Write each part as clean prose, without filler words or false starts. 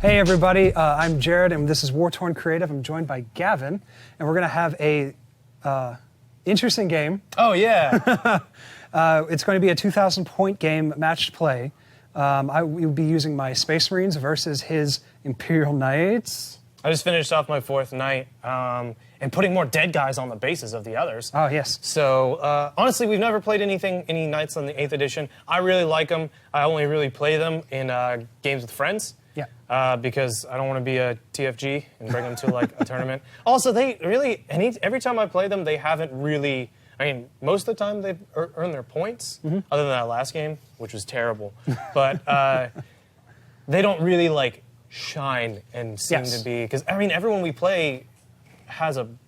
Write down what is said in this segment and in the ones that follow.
Hey everybody, I'm Jared and this is War Torn Creative. I'm joined by Gavin and we're going to have a interesting game. Oh yeah. It's going to be a 2,000 point game matched play. I will be using my Space Marines versus his Imperial Knights. I just finished off my 4th night and putting more dead guys on the bases of the others. Oh yes. So honestly, we've never played any Knights on the 8th edition. I really like them. I only really play them in games with friends. Yeah. Because I don't want to be a TFG and bring them to like a tournament. Also, they really, every time I play them, they haven't really, I mean, most of the time they've earned their points, other than that last game, which was terrible. But they don't really like shine and seem to be, because I mean, everyone we play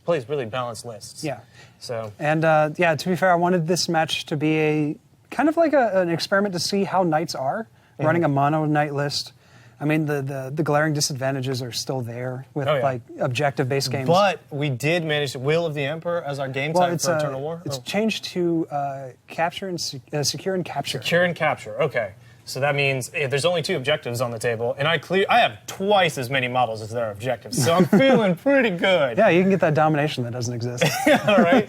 plays really balanced lists. Yeah. So. And yeah, to be fair, I wanted this match to be a kind of like an experiment to see how Knights are, running a mono Knight list. I mean, the glaring disadvantages are still there with like objective-based games. But we did manage Will of the Emperor as our game type for Eternal War. It's changed to capture and secure and capture. Secure and capture. Okay. So that means there's only 2 objectives on the table, and I have twice as many models as there are objectives, so I'm feeling pretty good. Yeah, you can get that domination that doesn't exist. All right.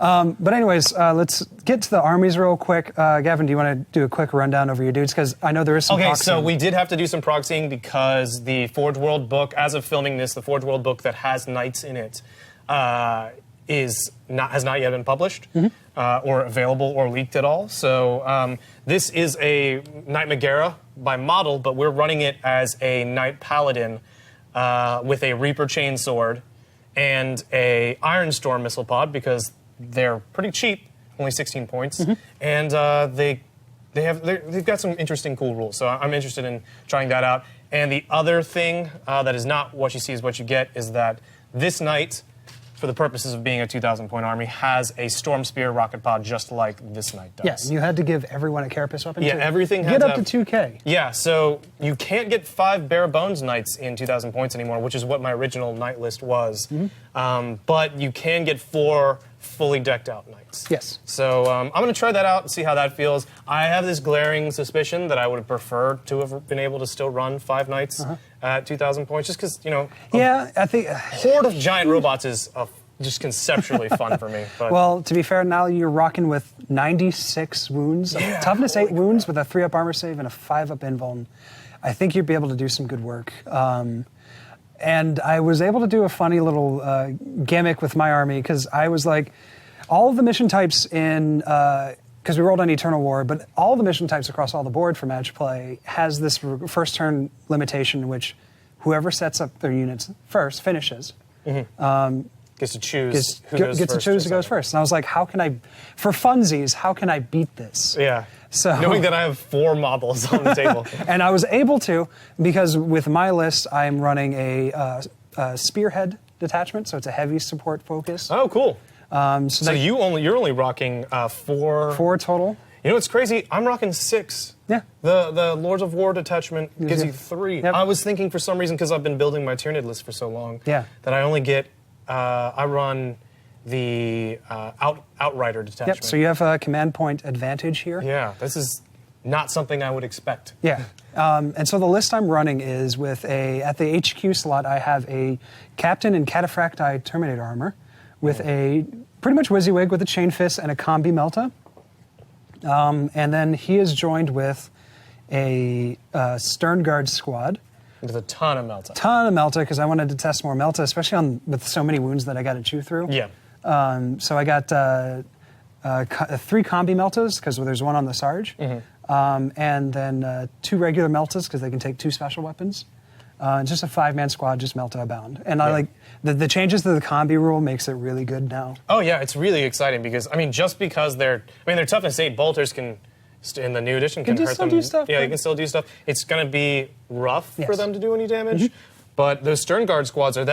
But anyways, let's get to the armies real quick. Gavin, do you want to do a quick rundown over your dudes? Because I know there is some Okay, proxying. so we did have to do some proxying because the Forge World book, as of filming this, the Forge World book that has Knights in it, has not yet been published or available or leaked at all. So this is a Knight Megara by model, but we're running it as a Knight Paladin with a Reaper Chainsword and a Iron Storm missile pod because they're pretty cheap, only 16 points, and they've got some interesting, cool rules. So I'm interested in trying that out. And the other thing that is not what you see is what you get is that this Knight, for the purposes of being a 2,000 point army, has a Storm Spear rocket pod just like this Knight does. Yes, you had to give everyone a Carapace weapon. Yeah, everything had get up to 2K. Yeah, so you can't get 5 bare bones Knights in 2,000 points anymore, which is what my original Knight list was. But you can get 4 fully decked out Knights. Yes. So I'm going to try that out and see how that feels. I have this glaring suspicion that I would have preferred to have been able to still run 5 Knights at 2,000 points, just because, you know, yeah, I think horde of giant robots is just conceptually fun for me. But. Well, to be fair, now you're rocking with 96 wounds, toughness 8 wounds with a 3-up armor save and a 5-up invuln. I think you'd be able to do some good work. And I was able to do a funny little gimmick with my army because I was like, all of the mission types in, because we rolled on Eternal War, but all the mission types across all the board for match play has this first turn limitation, which whoever sets up their units first finishes. Gets to choose who goes first. And I was like, how can I, for funsies, how can I beat this? Yeah. So, knowing that I have 4 models on the table. And I was able to, because with my list, I'm running a Spearhead detachment, so it's a heavy support focus. Oh, cool. So you're only rocking 4... 4 total. You know what's crazy? I'm rocking 6. Yeah. The Lords of War detachment gives you 3. Yep. I was thinking for some reason, because I've been building my Tyranid list for so long, that I only get, I run the Outrider detachment. Yep, so you have a command point advantage here. Yeah, this is not something I would expect. Yeah, and so the list I'm running is with at the HQ slot, I have a Captain in Cataphracti Terminator armor with a pretty much WYSIWYG with a Chain Fist and a Combi Melta. And then he is joined with a Stern Guard squad. With a ton of Melta. Because I wanted to test more Melta, especially with so many wounds that I got to chew through. Yeah. So I got 3 Combi Meltas, because there's 1 on the Sarge. And then 2 regular Meltas, because they can take 2 special weapons. Just a 5-man squad, just Melta abound. And I like the changes to the Combi rule makes it really good now. Oh yeah, it's really exciting because, I mean, just because their toughness 8 bolters can, in the new edition, can hurt them. Do stuff, yeah, you can still do stuff. It's going to be rough for them to do any damage. But those Stern Guard squads, do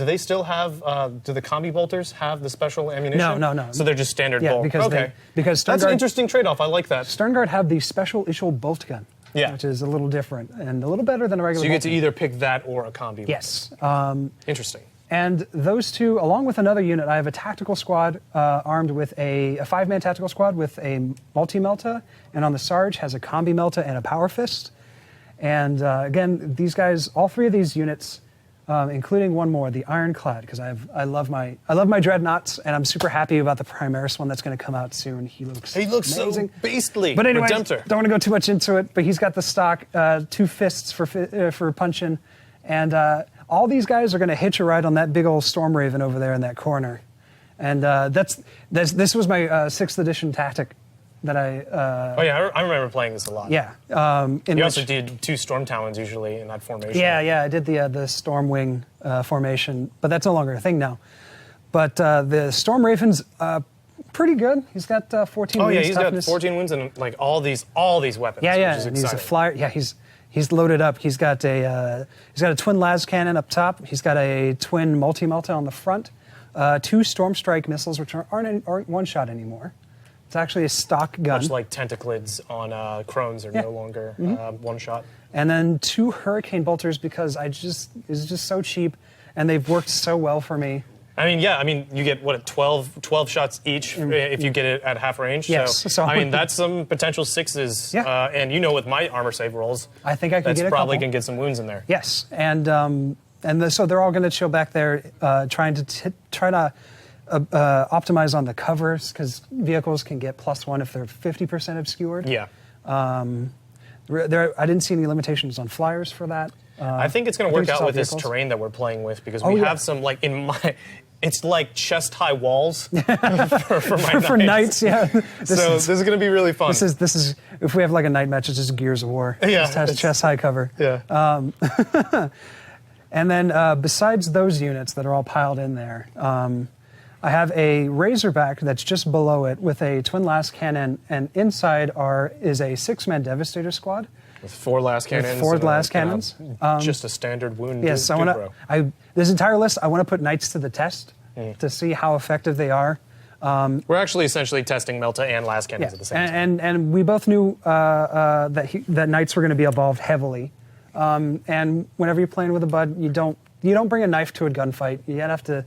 they still have, do the Combi bolters have the special ammunition? No. So they're just standard bolt. Because that's an interesting trade-off. I like that. Stern Guard have the special Ishul bolt gun. Yeah. Which is a little different and a little better than a regular So you get bolt to gun. either pick that or a Combi. Yes. Interesting. And those 2, along with another unit, I have a tactical squad armed with a 5-man tactical squad with a multi-Melta, and on the Sarge has a Combi Melta and a Power Fist. And again, these guys, all three of these units, including one more, the Ironclad, because I love my dreadnoughts, and I'm super happy about the Primaris one that's going to come out soon. He looks amazing. So beastly. But anyway, Redemptor. don't want to go too much into it. But he's got the stock 2 fists for punching, and all these guys are going to hitch a ride on that big old Storm Raven over there in that corner. And this was my 6th edition tactic that I. I remember playing this a lot. Yeah. You also did 2 Storm Talons usually in that formation. Yeah, I did the Stormwing formation, but that's no longer a thing now. But the Storm Raven's pretty good. He's got 14 wounds. Oh yeah, he's toughness. got 14 wounds and like all these weapons. Yeah, which is and he's a exciting. flyer. Yeah, he's loaded up. He's got a twin las cannon up top. He's got a twin multi-melta on the front. 2 Storm Strike missiles, which aren't one shot anymore. It's actually a stock gun. Much like Tentaclids on Crones are no longer one shot. And then 2 Hurricane Bolters because it's just so cheap, and they've worked so well for me. I mean, you get, 12 shots each if you get it at half range. Yes. So I mean, that's some potential 6s. Yeah. And with my armor save rolls, I think I can get a probably couple. can get some wounds in there. Yes, so they're all going to chill back there, trying to optimize on the covers because vehicles can get +1 if they're 50% obscured. Yeah. I didn't see any limitations on flyers for that. I think it's going to work out with this vehicles. terrain that we're playing with because we have some it's like chest high walls for my for knights. Yeah. This is going to be really fun. This is if we have like a night match, it's just Gears of War. Yeah, it has chest high cover. Yeah. And then besides those units that are all piled in there, I have a Razorback that's just below it with a twin las cannon, and inside is a 6-man Devastator squad. With 4 las cannons. With 4 and las cannons. Just a standard wound. Yes, this entire list, I want to put Knights to the test to see how effective they are. We're actually essentially testing Melta and las cannons at the same time. And we both knew that Knights were going to be evolved heavily. And whenever you're playing with a bud, you don't bring a knife to a gunfight. You have to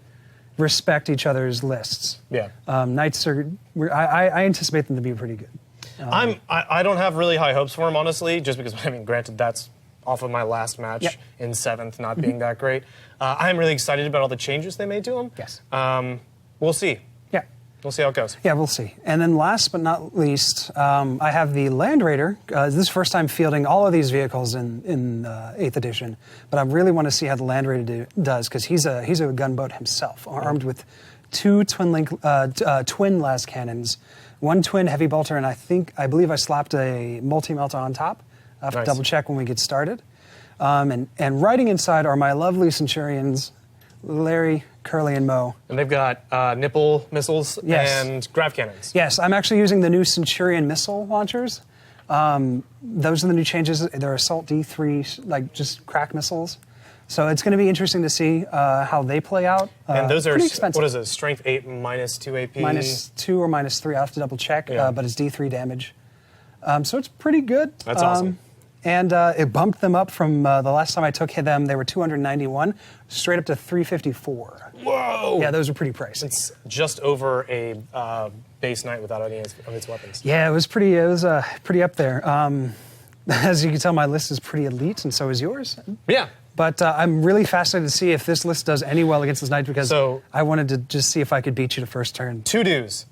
respect each other's lists. Yeah. Knights I anticipate them to be pretty good. I don't have really high hopes for him, honestly, just because, granted, that's off of my last match in 7th not being that great. I'm really excited about all the changes they made to him. Yes. We'll see. Yeah. We'll see how it goes. Yeah, we'll see. And then last but not least, I have the Land Raider. This is the first time fielding all of these vehicles in 8th edition, but I really want to see how the Land Raider does because he's a gunboat himself, armed with 2 twin las cannons, 1 twin heavy bolter, and I believe I slapped a multi-melta on top. I'll have to double check when we get started. And riding inside are my lovely Centurions, Larry, Curly, and Mo. And they've got nipple missiles and grav cannons. Yes, I'm actually using the new Centurion missile launchers. Those are the new changes. They're Assault D3, like just crack missiles. So it's going to be interesting to see how they play out. And those are, pretty expensive. what is it, strength 8 minus 2 AP? -2 or -3, I'll have to double check, but it's D3 damage. So it's pretty good. That's awesome. And it bumped them up from the last time I took them, they were 291, straight up to 354. Whoa! Yeah, those are pretty pricey. It's just over a base knight without any of its weapons. Yeah, it was pretty up there. As you can tell, my list is pretty elite, and so is yours. Yeah. But I'm really fascinated to see if this list does any well against this knight because So- I wanted to just see if I could beat you to first turn. 2 do's.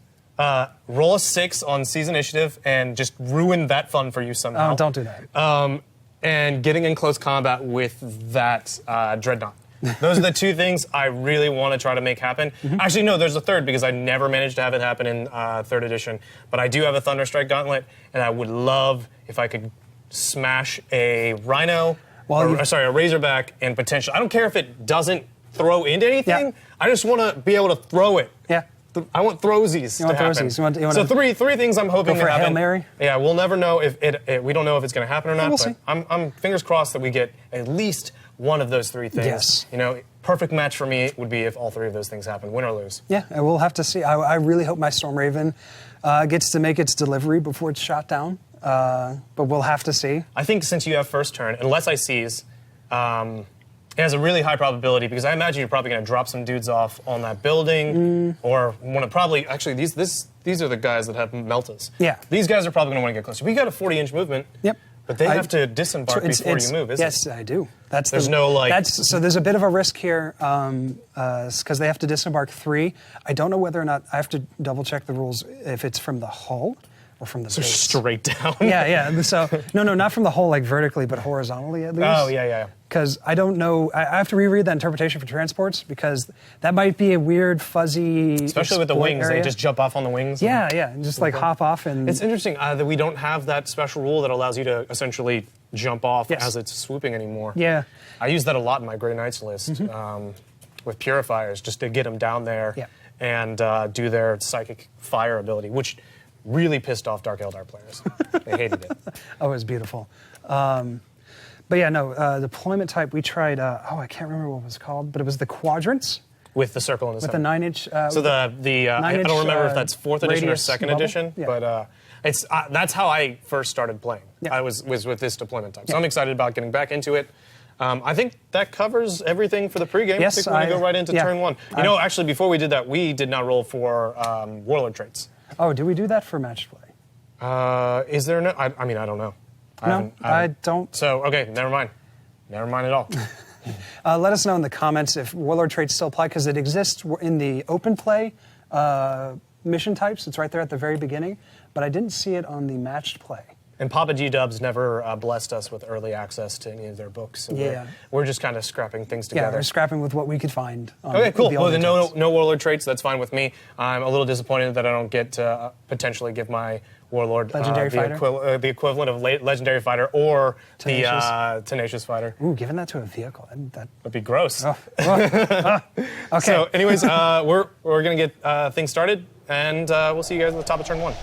Roll a 6 on Seize Initiative and just ruin that fun for you somehow. Oh, don't do that. And getting in close combat with that Dreadnought. Those are the 2 things I really want to try to make happen. Actually, no, there's a third because I never managed to have it happen in 3rd edition. But I do have a Thunderstrike Gauntlet, and I would love if I could smash a Rhino, a Razorback, and potentially, I don't care if it doesn't throw into anything. Yeah. I just want to be able to throw it. Yeah. I want throwsies to happen. You want So three things I'm hoping go for to a happen. Hail Mary? Yeah, we'll never know if we don't know if it's going to happen or not. We'll but see. I'm fingers crossed that we get at least one of those 3 things. Yes. Perfect match for me would be if all 3 of those things happen, win or lose. Yeah, and we'll have to see. I really hope my Storm Raven gets to make its delivery before it's shot down. But we'll have to see. I think since you have first turn, unless I seize, it has a really high probability because I imagine you're probably going to drop some dudes off on that building or want to probably, actually these are the guys that have meltas. Yeah. These guys are probably going to want to get closer. We got a 40-inch movement. Yep. But they have to disembark before you move, isn't it? Yes, I do. There's no, like... So there's a bit of a risk here because they have to disembark 3. I don't know whether or not, I have to double check the rules, if it's from the hull or from the base. Straight down? Yeah. So, no, not from the hull, like vertically, but horizontally at least. Oh, yeah. Because I don't know, I have to reread that interpretation for transports because that might be a weird, fuzzy... Especially with the wings, area. they just jump off on the wings. Yeah, and just like hop off and... It's interesting that we don't have that special rule that allows you to essentially jump off as it's swooping anymore. Yeah. I use that a lot in my Grey Knights list with Purifiers, just to get them down there and do their psychic fire ability, which really pissed off Dark Eldar players. They hated it. Oh, it was beautiful. But yeah, no, deployment type, we tried, I can't remember what it was called, but it was the quadrants. With the circle in the center. With the 9-inch... I don't remember if that's 4th edition or 2nd bubble. edition, but it's that's how I first started playing. Yeah. I was with this deployment type. So I'm excited about getting back into it. I think that covers everything for the pregame. Yes, I think we're going to go right into turn 1. You know, actually, before we did that, we did not roll for Warlord traits. Oh, do we do that for match play? Is there no... I mean, I don't know. No, I don't. So, okay, never mind. Never mind at all. Let us know in the comments if Warlord traits still apply, because it exists in the open play mission types. It's right there at the very beginning, but I didn't see it on the matched play. And Papa G-Dubs never blessed us with early access to any of their books. And we're just kind of scrapping things together. Yeah, we're scrapping with what we could find. Okay, cool. Well, then no Warlord traits. That's fine with me. I'm a little disappointed that I don't get to potentially give my Warlord Legendary fighter? The equivalent of Legendary Fighter or Tenacious. the Tenacious Fighter. Ooh, giving that to a vehicle. That'd be gross. Okay. So anyways, we're going to get things started, and we'll see you guys at the top of turn 1.